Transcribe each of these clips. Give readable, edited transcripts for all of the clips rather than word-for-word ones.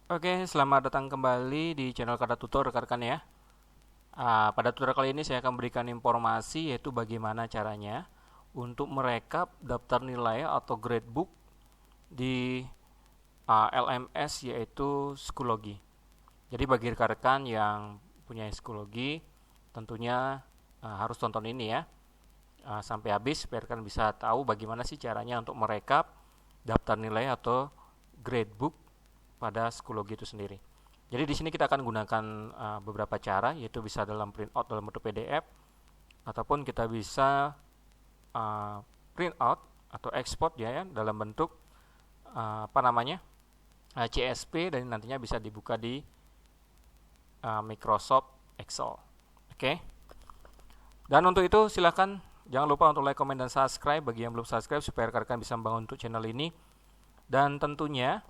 Oke, selamat datang kembali di channel Kata Tutor rekan-rekan ya. Pada tutorial kali ini saya akan berikan informasi yaitu bagaimana caranya untuk merekap daftar nilai atau gradebook di LMS yaitu Schoology. Jadi bagi rekan-rekan yang punya Schoology tentunya harus tonton ini ya sampai habis supaya rekan bisa tahu bagaimana sih caranya untuk merekap daftar nilai atau gradebook pada Schoology itu sendiri. Jadi di sini kita akan gunakan beberapa cara, yaitu bisa dalam printout dalam bentuk PDF, ataupun kita bisa printout atau export ya dalam bentuk CSV dan nantinya bisa dibuka di Microsoft Excel. Oke. Dan untuk itu silakan jangan lupa untuk like, comment dan subscribe bagi yang belum subscribe supaya rekan-rekan bisa membangun untuk channel ini. Dan tentunya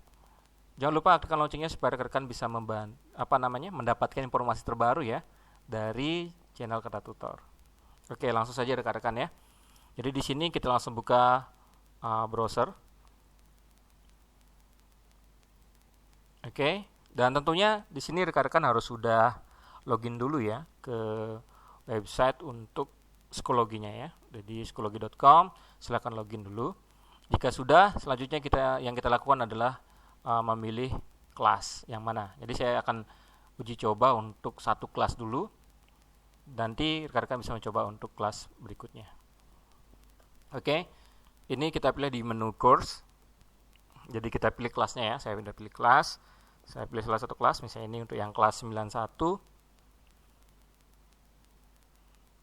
jangan lupa aktifkan loncengnya supaya rekan-rekan bisa mendapatkan informasi terbaru ya dari channel Kata Tutor. Oke, langsung saja rekan-rekan ya. Jadi di sini kita langsung buka browser. Oke, dan tentunya di sini rekan-rekan harus sudah login dulu ya ke website untuk Schoology-nya ya. Jadi schoology.com, silakan login dulu. Jika sudah, selanjutnya yang kita lakukan adalah memilih kelas yang mana. Jadi saya akan uji coba untuk satu kelas dulu. Nanti rekan-rekan bisa mencoba untuk kelas berikutnya. Oke, ini kita pilih di menu course. Jadi kita pilih kelasnya ya. Saya sudah pilih kelas. Saya pilih salah satu kelas, misalnya ini untuk yang kelas 91.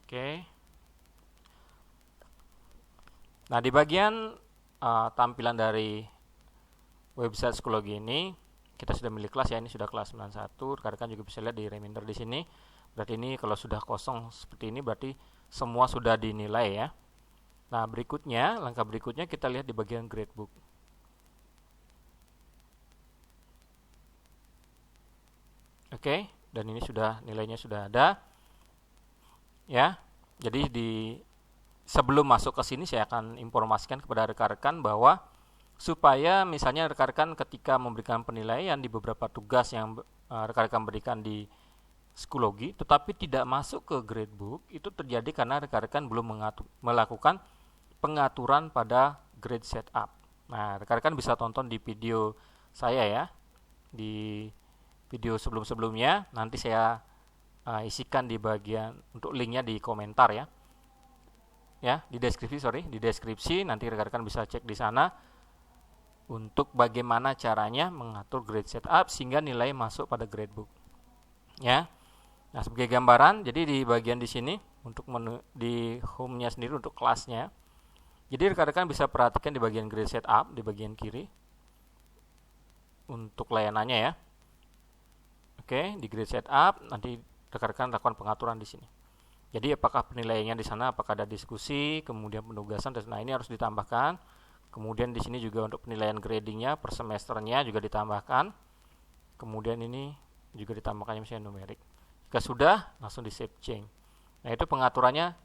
Oke. Nah, di bagian tampilan dari website Schoology ini kita sudah milih kelas ya, ini sudah kelas 91. Rekan-rekan juga bisa lihat di reminder di sini. Berarti ini kalau sudah kosong seperti ini berarti semua sudah dinilai ya. Nah, langkah berikutnya kita lihat di bagian gradebook. Oke, dan ini nilainya sudah ada. Ya. Jadi sebelum masuk ke sini saya akan informasikan kepada rekan-rekan bahwa supaya misalnya rekan-rekan ketika memberikan penilaian di beberapa tugas yang rekan-rekan berikan di Schoology tetapi tidak masuk ke gradebook, itu terjadi karena rekan-rekan belum melakukan pengaturan pada grade setup. Nah, rekan-rekan bisa tonton di video saya ya, di video sebelum-sebelumnya, nanti saya isikan di bagian untuk linknya di komentar ya. Ya, di deskripsi nanti rekan-rekan bisa cek di sana untuk bagaimana caranya mengatur grade setup sehingga nilai masuk pada gradebook. Ya. Nah, sebagai gambaran, jadi di bagian di sini untuk di home-nya sendiri untuk kelasnya. Jadi rekan-rekan bisa perhatikan di bagian grade setup di bagian kiri untuk layanannya ya. Oke, di grade setup nanti rekan-rekan lakukan pengaturan di sini. Jadi apakah penilaiannya di sana, apakah ada diskusi, kemudian penugasan, nah ini harus ditambahkan. Kemudian di sini juga untuk penilaian gradingnya per semesternya juga ditambahkan. Kemudian ini juga ditambahkan misalnya numerik. Jika sudah, langsung di save change. Nah itu pengaturannya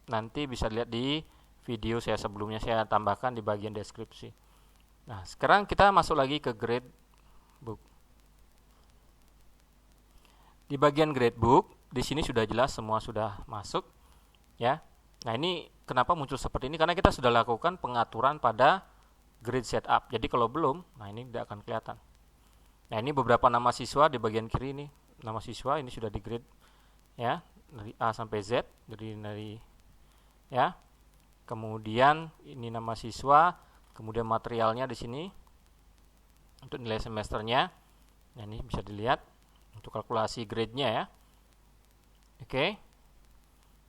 nanti bisa dilihat di video saya sebelumnya, saya tambahkan di bagian deskripsi. Nah sekarang kita masuk lagi ke gradebook. Di bagian gradebook di sini sudah jelas semua sudah masuk ya. Nah, ini kenapa muncul seperti ini? Karena kita sudah lakukan pengaturan pada grade setup. Jadi kalau belum, nah ini tidak akan kelihatan. Nah, ini beberapa nama siswa di bagian kiri ini. Nama siswa ini sudah di grade ya, dari A sampai Z, dari ya. Kemudian ini nama siswa, kemudian materialnya di sini untuk nilai semesternya. Nah, ini bisa dilihat untuk kalkulasi grade-nya ya. Oke.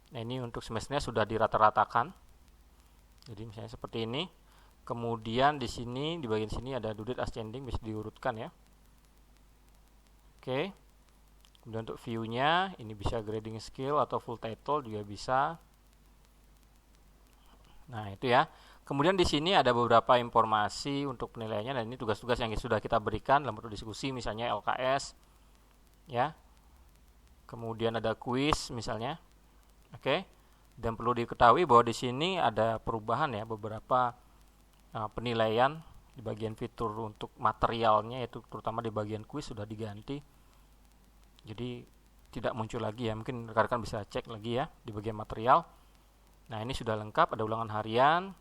Nah, ini untuk semesternya sudah dirata-ratakan. Jadi misalnya seperti ini. Kemudian di sini di bagian sini ada due date ascending, bisa diurutkan ya. Oke. Kemudian untuk view-nya ini bisa grading skill atau full title juga bisa. Nah, itu ya. Kemudian di sini ada beberapa informasi untuk penilaiannya dan ini tugas-tugas yang sudah kita berikan dalam bentuk diskusi misalnya LKS ya. Kemudian ada kuis misalnya. Oke. Dan perlu diketahui bahwa di sini ada perubahan ya, beberapa penilaian di bagian fitur untuk materialnya, yaitu terutama di bagian quiz sudah diganti, jadi tidak muncul lagi ya. Mungkin rekan-rekan bisa cek lagi ya di bagian material. Nah, ini sudah lengkap, ada ulangan harian,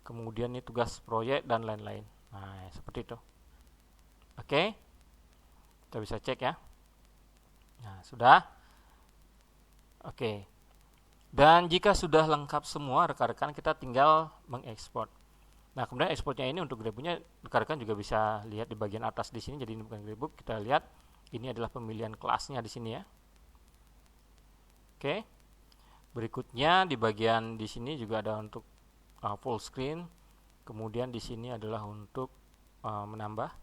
kemudian ini tugas proyek dan lain-lain. Nah, seperti itu. Oke, kita bisa cek ya. Nah, sudah. Oke. Dan jika sudah lengkap semua rekan-rekan, kita tinggal mengekspor. Nah, kemudian ekspornya ini untuk gradebooknya rekan-rekan juga bisa lihat di bagian atas di sini. Jadi ini bukan gradebook, kita lihat ini adalah pemilihan kelasnya di sini ya. Oke. Berikutnya di bagian di sini juga ada untuk full screen. Kemudian di sini adalah untuk menambah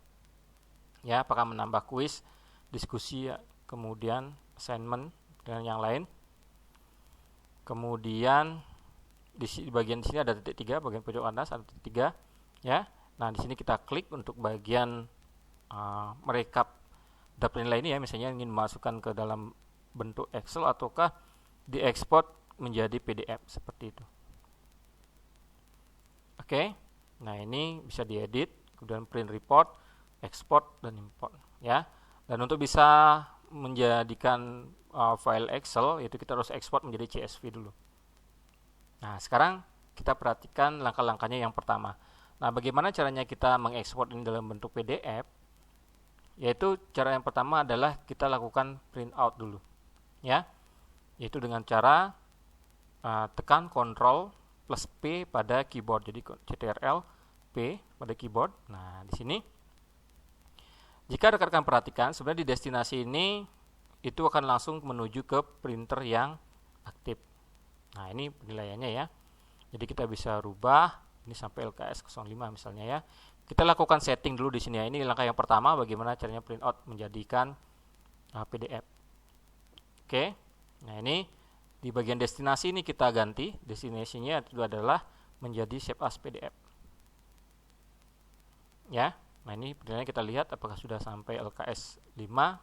ya, apakah menambah kuis, diskusi, kemudian assignment dan yang lain. Kemudian di bagian di sini ada titik 3, bagian pojok atas ada titik 3 ya. Nah, di sini kita klik untuk bagian merekap data nilai ini ya, misalnya ingin masukkan ke dalam bentuk Excel ataukah diekspor menjadi PDF seperti itu. Oke. Nah, ini bisa diedit, kemudian print report, export dan import ya. Dan untuk bisa menjadikan file Excel, itu kita harus ekspor menjadi CSV dulu. Nah, sekarang kita perhatikan langkah-langkahnya yang pertama. Nah, bagaimana caranya kita mengekspor ini dalam bentuk PDF? Yaitu cara yang pertama adalah kita lakukan print out dulu ya. Yaitu dengan cara tekan Ctrl plus P pada keyboard. Jadi Ctrl P pada keyboard. Nah, di sini jika rekan-rekan perhatikan, sebenarnya di destinasi ini itu akan langsung menuju ke printer yang aktif. Nah, ini penilaiannya ya. Jadi kita bisa rubah ini sampai LKS 05 misalnya ya. Kita lakukan setting dulu di sini ya. Ini langkah yang pertama, bagaimana caranya print out menjadikan PDF. Oke. Nah, ini di bagian destinasi ini kita ganti, destinasinya itu adalah menjadi save as PDF. Ya. Nah, ini penilaiannya kita lihat apakah sudah sampai LKS 5.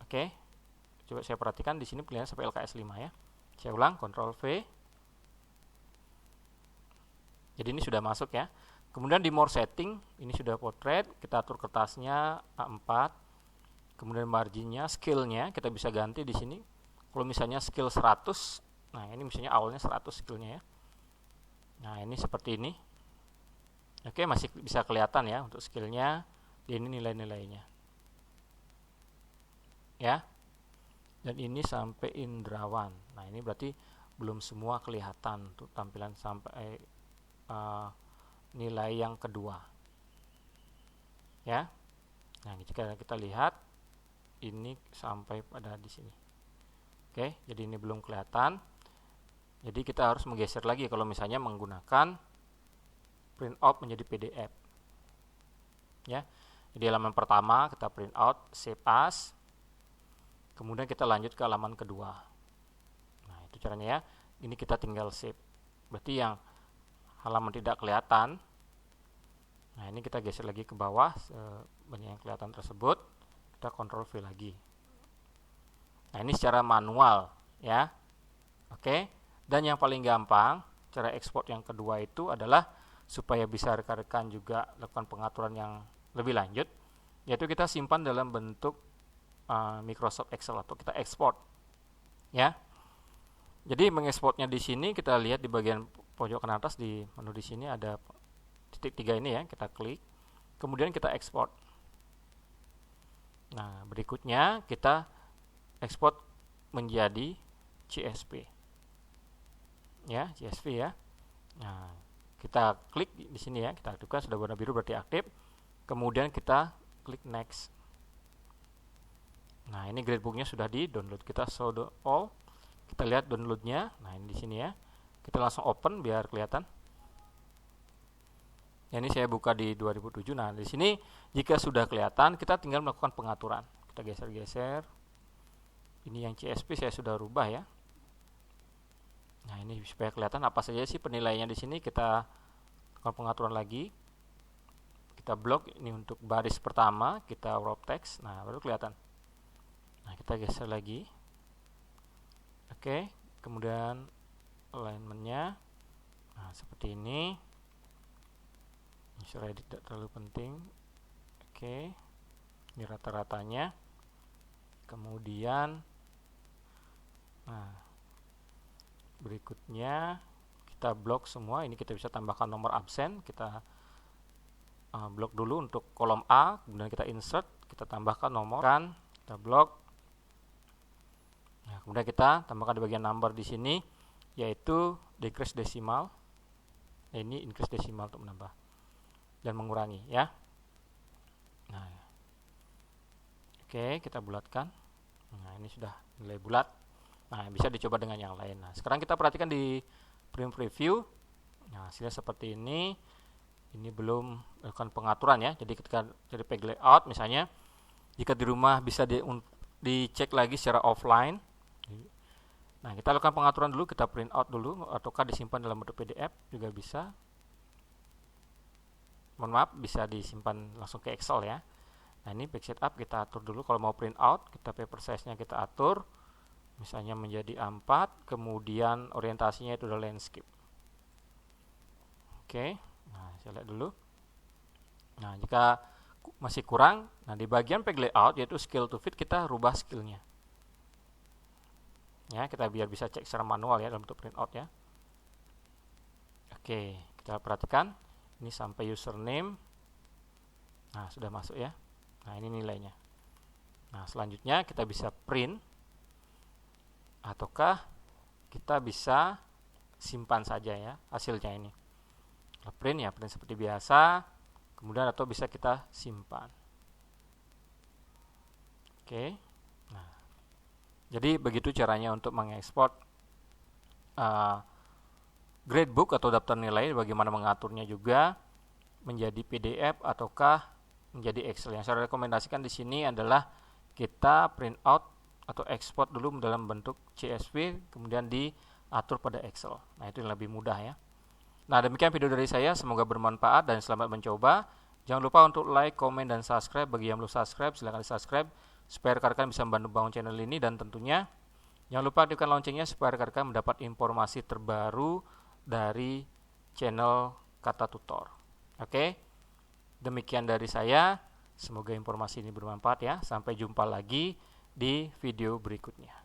Oke. Coba saya perhatikan di sini penilaian sampai LKS 5 ya. Saya ulang, Ctrl V. Jadi ini sudah masuk ya. Kemudian di more setting, ini sudah portrait, kita atur kertasnya A4. Kemudian marginnya, scale-nya kita bisa ganti di sini. Kalau misalnya scale 100, nah ini misalnya awalnya 100 scale-nya ya. Nah, ini seperti ini. Oke, masih bisa kelihatan ya untuk scale-nya. Ini nilai-nilainya. Ya. Dan ini sampai Indrawan. Nah, ini berarti belum semua kelihatan untuk tampilan sampai nilai yang kedua ya. Nah, jika kita lihat ini sampai pada di sini. Oke, jadi ini belum kelihatan. Jadi kita harus menggeser lagi kalau misalnya menggunakan print out menjadi PDF ya. Jadi halaman pertama kita print out, save as, kemudian kita lanjut ke halaman kedua. Nah, itu caranya ya. Ini kita tinggal save. Berarti yang halaman tidak kelihatan, nah ini kita geser lagi ke bawah sebanyak yang kelihatan tersebut, kita Ctrl V lagi. Nah, ini secara manual ya. Oke. Dan yang paling gampang cara ekspor yang kedua itu adalah supaya bisa rekan-rekan juga lakukan pengaturan yang lebih lanjut, yaitu kita simpan dalam bentuk Microsoft Excel atau kita ekspor ya. Jadi mengekspornya di sini kita lihat di bagian pojok kanan atas di menu di sini ada titik 3 ini ya, kita klik. Kemudian kita ekspor. Nah, berikutnya kita ekspor menjadi CSV. Ya, CSV ya. Nah, kita klik di sini ya, kita aktifkan, sudah warna biru berarti aktif. Kemudian kita klik next. Nah, ini gradebooknya sudah di-download. Kita show all. Kita lihat downloadnya. Nah, ini di sini ya. Kita langsung open biar kelihatan. Ya, ini saya buka di 2007. Nah, di sini jika sudah kelihatan, kita tinggal melakukan pengaturan. Kita geser-geser. Ini yang CSV saya sudah rubah ya. Nah, ini supaya kelihatan apa saja sih penilaiannya di sini. Kita lakukan pengaturan lagi. Kita blok ini untuk baris pertama, kita wrap text. Nah, baru kelihatan. Nah, kita geser lagi. Oke, kemudian alignment-nya. Nah, seperti ini. user ID tidak terlalu penting. Oke, ini rata-ratanya. Kemudian nah, berikutnya kita blok semua. Ini kita bisa tambahkan nomor absen. Kita blok dulu untuk kolom A, kemudian kita insert, kita tambahkan nomor, kita blok. Nah, kemudian kita tambahkan di bagian number di sini, yaitu decrease decimal. Ini increase decimal untuk menambah dan mengurangi ya. Nah, oke, kita bulatkan. Nah, ini sudah nilai bulat. Nah, bisa dicoba dengan yang lain. Nah, sekarang kita perhatikan di print preview. Nah, hasilnya seperti ini. Ini belum melakukan pengaturan ya. Jadi ketika dari page layout misalnya, jika di rumah bisa dicek lagi secara offline. Nah, kita lakukan pengaturan dulu, kita print out dulu, ataukah disimpan dalam bentuk PDF juga bisa. Mohon maaf, bisa disimpan langsung ke Excel ya. Nah, ini page setup kita atur dulu. Kalau mau print out, kita paper size-nya kita atur. Misalnya menjadi A4, kemudian orientasinya itu adalah landscape. Oke. Nah, saya lihat dulu. Nah, jika masih kurang, nah di bagian page layout yaitu scale to fit, kita rubah scale-nya. Ya, kita biar bisa cek secara manual ya dalam bentuk print out ya. Oke, kita perhatikan ini sampai username. Nah, sudah masuk ya. Nah, ini nilainya. Nah, selanjutnya kita bisa print ataukah kita bisa simpan saja ya hasilnya ini. Print ya, print seperti biasa, kemudian atau bisa kita simpan. Oke. Nah, jadi begitu caranya untuk mengekspor gradebook atau daftar nilai, bagaimana mengaturnya juga menjadi PDF ataukah menjadi Excel. Yang saya rekomendasikan di sini adalah kita print out atau ekspor dulu dalam bentuk CSV, kemudian diatur pada Excel. Nah, itu yang lebih mudah ya. Nah, demikian video dari saya, semoga bermanfaat dan selamat mencoba. Jangan lupa untuk like, komen, dan subscribe. Bagi yang belum subscribe, silahkan di subscribe supaya rekan-rekan bisa membantu bangun channel ini, dan tentunya jangan lupa aktifkan loncengnya supaya rekan-rekan mendapat informasi terbaru dari channel Kata Tutor. Oke, demikian dari saya, semoga informasi ini bermanfaat ya. Sampai jumpa lagi di video berikutnya.